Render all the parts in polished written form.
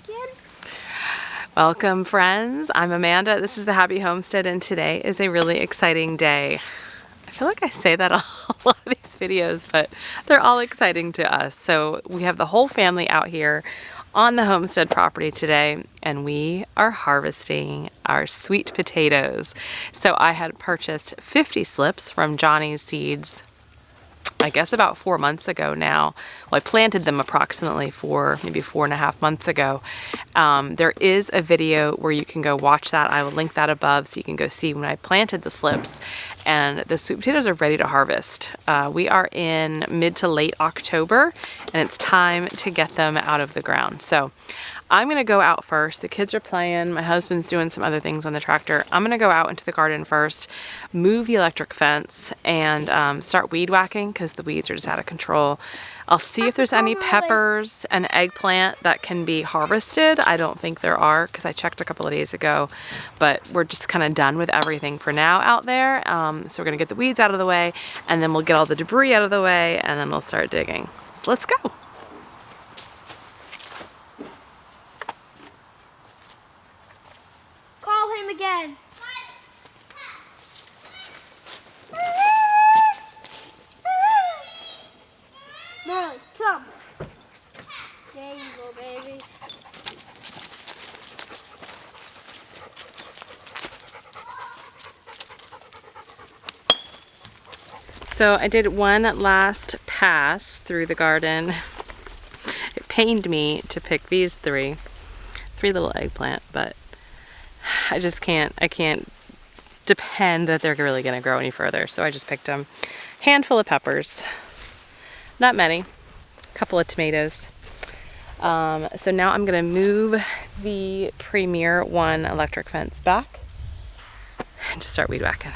again? Welcome, friends. I'm Amanda. This is the Happy Homestead, and today is a really exciting day. I feel like I say that a lot of these videos, but they're all exciting to us. So we have the whole family out here on the homestead property today, and we are harvesting our sweet potatoes. So I had purchased 50 slips from Johnny's Seeds, I guess about 4 months ago now. Well, I planted them approximately maybe 4.5 months ago. There is a video where you can go watch that. I will link that above so you can go see when I planted the slips. And the sweet potatoes are ready to harvest. We are in mid to late October, and it's time to get them out of the ground. So I'm gonna go out first. The kids are playing. My husband's doing some other things on the tractor. I'm gonna go out into the garden first, move the electric fence, and start weed whacking because the weeds are just out of control. I'll see if there's any peppers and eggplant that can be harvested. I don't think there are because I checked a couple of days ago, but we're just kind of done with everything for now out there. So we're gonna get the weeds out of the way, and then we'll get all the debris out of the way, and then we'll start digging. So let's go. Call him again. Merle, come. There you go, baby. So I did one last pass through the garden. It pained me to pick these three little eggplant, but I can't depend that they're really gonna grow any further. So I just picked them. Handful of peppers, not many, a couple of tomatoes. So now I'm gonna move the Premier One electric fence back and just start weed whacking.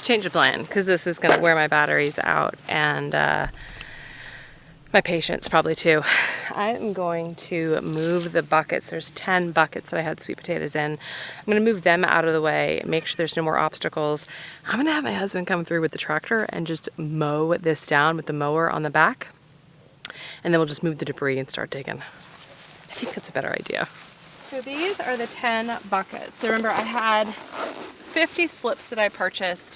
Change of plan because this is going to wear my batteries out, and my patience probably too. I am going to move the buckets. There's 10 buckets that I had sweet potatoes in. I'm going to move them out of the way, make sure there's no more obstacles. I'm going to have my husband come through with the tractor and just mow this down with the mower on the back, and then we'll just move the debris and start digging. I think that's a better idea. So these are the 10 buckets. So remember, I had 50 slips that I purchased.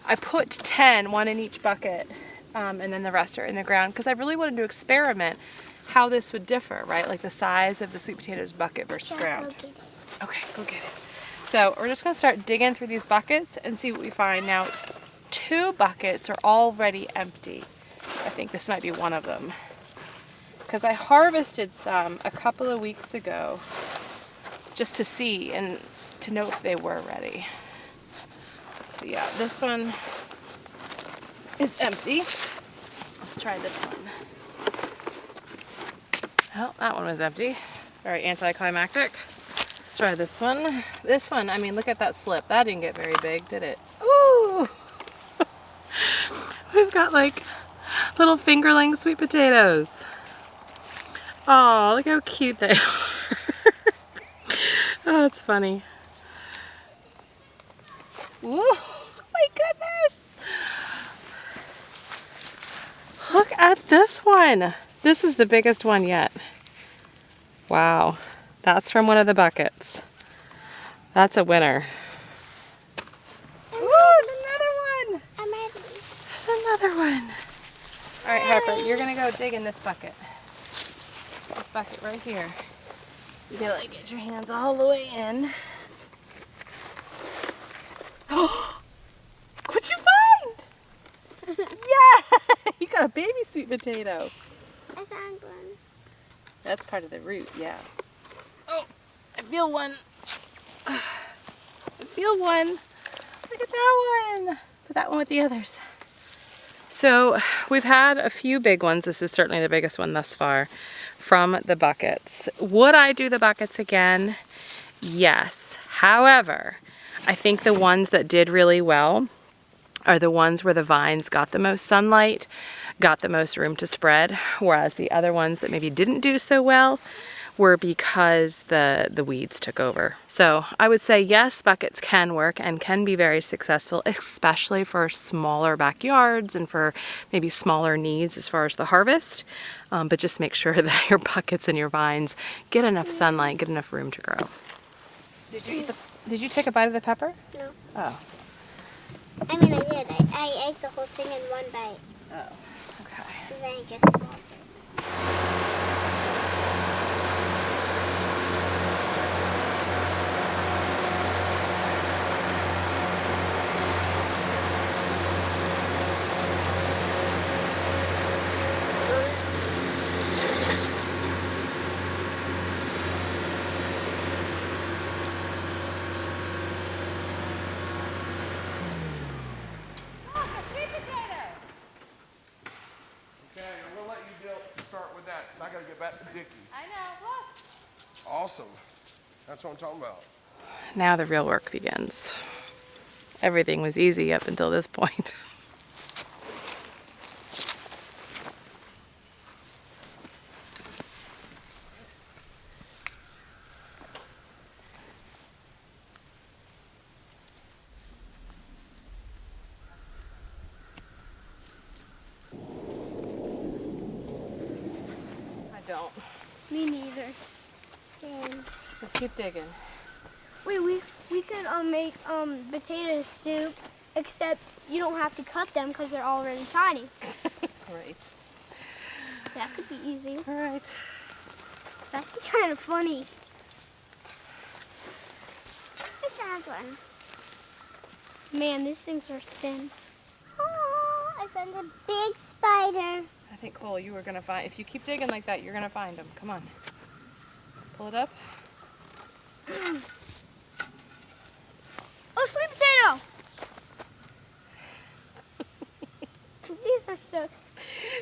I put 10, one in each bucket, and then the rest are in the ground because I really wanted to experiment how this would differ, right? Like the size of the sweet potatoes bucket versus ground. Okay, go get it. So we're just gonna start digging through these buckets and see what we find. Now, 2 buckets are already empty. I think this might be one of them because I harvested some a couple of weeks ago just to see and to know if they were ready. So yeah, this one is empty. Let's try this one. Oh, that one was empty. Very anticlimactic. Let's try this one. This one, I mean, look at that slip. That didn't get very big, did it? Ooh! We've got like little fingerling sweet potatoes. Oh, look how cute they are. Oh, that's funny. Whoa, my goodness! Look at this one. This is the biggest one yet. Wow, that's from one of the buckets. That's a winner. Ooh, another one! There's another one. All right, Harper, you're gonna go dig in this bucket. This bucket right here. You gotta like get your hands all the way in. What'd you find? Yeah! You got a baby sweet potato. I found one. That's part of the root, yeah. Oh, I feel one. I feel one. Look at that one. Put that one with the others. So we've had a few big ones. This is certainly the biggest one thus far from the buckets. Would I do the buckets again? Yes. However, I think the ones that did really well are the ones where the vines got the most sunlight, got the most room to spread, whereas the other ones that maybe didn't do so well were because the weeds took over. So I would say yes, buckets can work and can be very successful, especially for smaller backyards and for maybe smaller needs as far as the harvest. But just make sure that your buckets and your vines get enough sunlight, get enough room to grow. Did you take a bite of the pepper? No. Oh. I mean, I did. I ate the whole thing in one bite. Oh, okay. And then I just swallowed it. Start with that, because I got to get back to Dickie. I know, look. Awesome. That's what I'm talking about. Now the real work begins. Everything was easy up until this point. Don't. Me neither. And Just keep digging. wait, we could make potato soup, except you don't have to cut them because they're already tiny. Right. That could be easy. All right. That'd be kind of funny. I found one. Man, these things are thin. Oh, I found a big spider. I think, Cole, you were going to find, if you keep digging like that, you're going to find them. Come on. Pull it up. Oh, sweet potato! These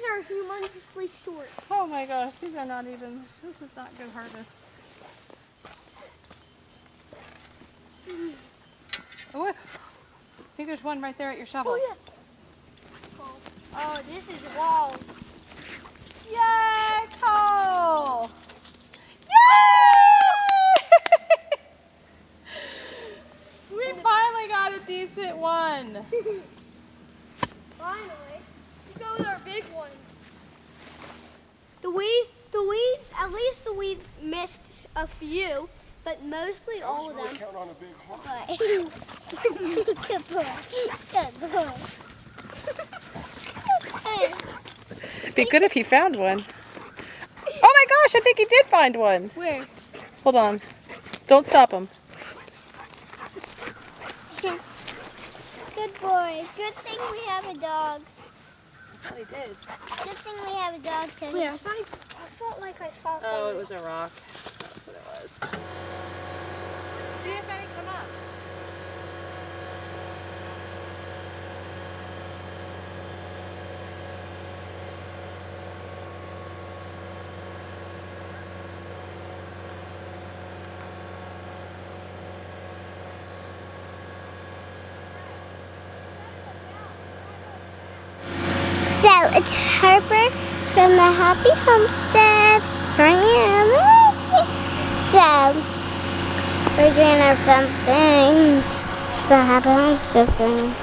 are humongously short. Oh my gosh, these are not even, this is not good harvest. Oh, I think there's one right there at your shovel. Oh, yeah. Oh, this is wall. Yay, Cole! Yay! We finally got a decent one. Finally. Let's go with our big ones. The weeds, at least the weeds missed a few, but mostly all of them. Count on a big heart. Good boy. Good boy. It'd be good if he found one. Oh my gosh, I think he did find one. Where? Hold on. Don't stop him. Good boy. Good thing we have a dog. That's what he did. Good thing we have a dog. So yeah, I felt like I saw something. Oh, it was a rock. That's what it was. See if any come up. So it's Harper from the Happy Homestead. So we're doing our fun thing. The Happy Homestead thing.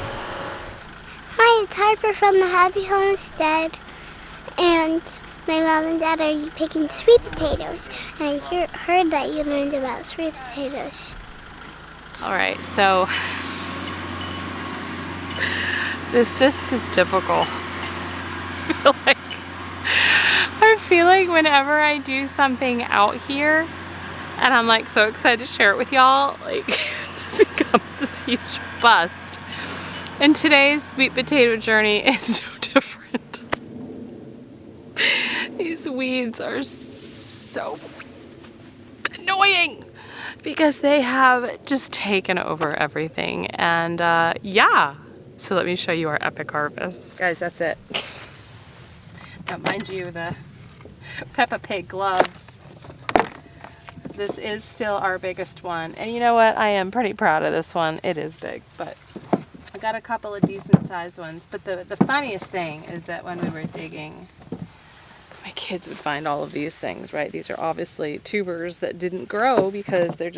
Hi, it's Harper from the Happy Homestead. And my mom and dad are picking sweet potatoes. And I heard that you learned about sweet potatoes. All right, so this just is typical. I feel like whenever I do something out here and I'm like so excited to share it with y'all, like it just becomes this huge bust. And today's sweet potato journey is no different. These weeds are so annoying because they have just taken over everything. And yeah, so let me show you our epic harvest. Guys, that's it. Now mind you, the Peppa Pig gloves. This is still our biggest one. And you know what? I am pretty proud of this one. It is big, but I got a couple of decent sized ones. But the funniest thing is that when we were digging, my kids would find all of these things, right? These are obviously tubers that didn't grow because they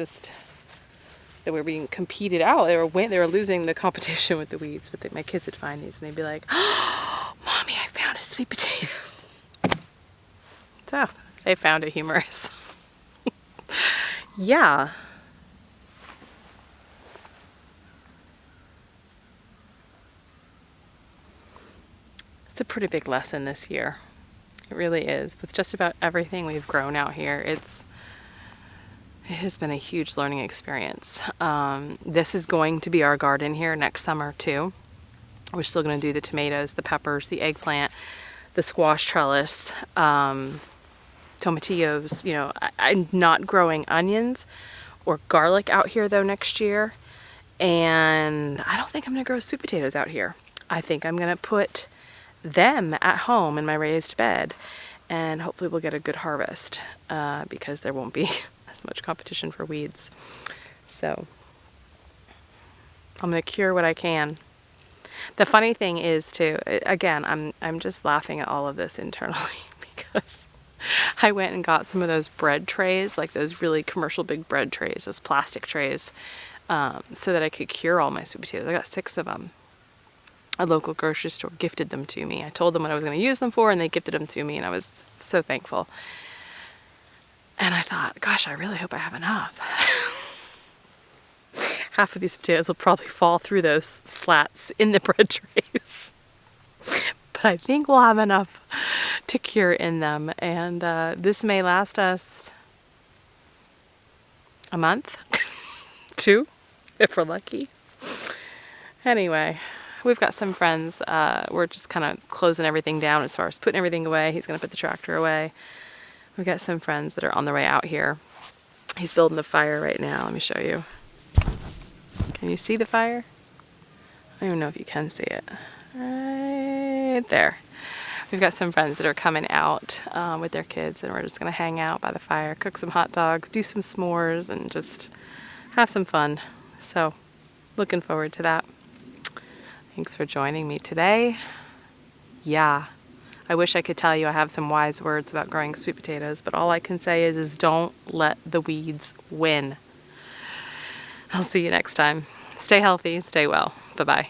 were being competed out. They were losing the competition with the weeds. But my kids would find these and they'd be like, "Oh, Mommy, I found a sweet potato." So they found it humorous. Yeah. It's a pretty big lesson this year. It really is. With just about everything we've grown out here, it has been a huge learning experience. This is going to be our garden here next summer too. We're still going to do the tomatoes, the peppers, the eggplant, the squash trellis, tomatillos. You know, I'm not growing onions or garlic out here though next year. And I don't think I'm going to grow sweet potatoes out here. I think I'm going to put them at home in my raised bed, and hopefully we'll get a good harvest because there won't be as much competition for weeds. So I'm going to cure what I can. The funny thing is too, again, I'm just laughing at all of this internally because I went and got some of those bread trays, like those really commercial big bread trays, those plastic trays, so that I could cure all my sweet potatoes. I got 6 of them. A local grocery store gifted them to me. I told them what I was going to use them for, and they gifted them to me, and I was so thankful. And I thought, gosh, I really hope I have enough. Half of these potatoes will probably fall through those slats in the bread trays. But I think we'll have enough to cure in them, and this may last us a month, 2, if we're lucky. Anyway, we've got some friends. We're just kind of closing everything down as far as putting everything away. He's going to put the tractor away. We've got some friends that are on their way out here. He's building the fire right now. Let me show you. Can you see the fire? I don't even know if you can see it. Right there. We've got some friends that are coming out with their kids, and we're just going to hang out by the fire, cook some hot dogs, do some s'mores, and just have some fun. So, looking forward to that. Thanks for joining me today. Yeah, I wish I could tell you I have some wise words about growing sweet potatoes, but all I can say is don't let the weeds win. I'll see you next time. Stay healthy, stay well. Bye-bye.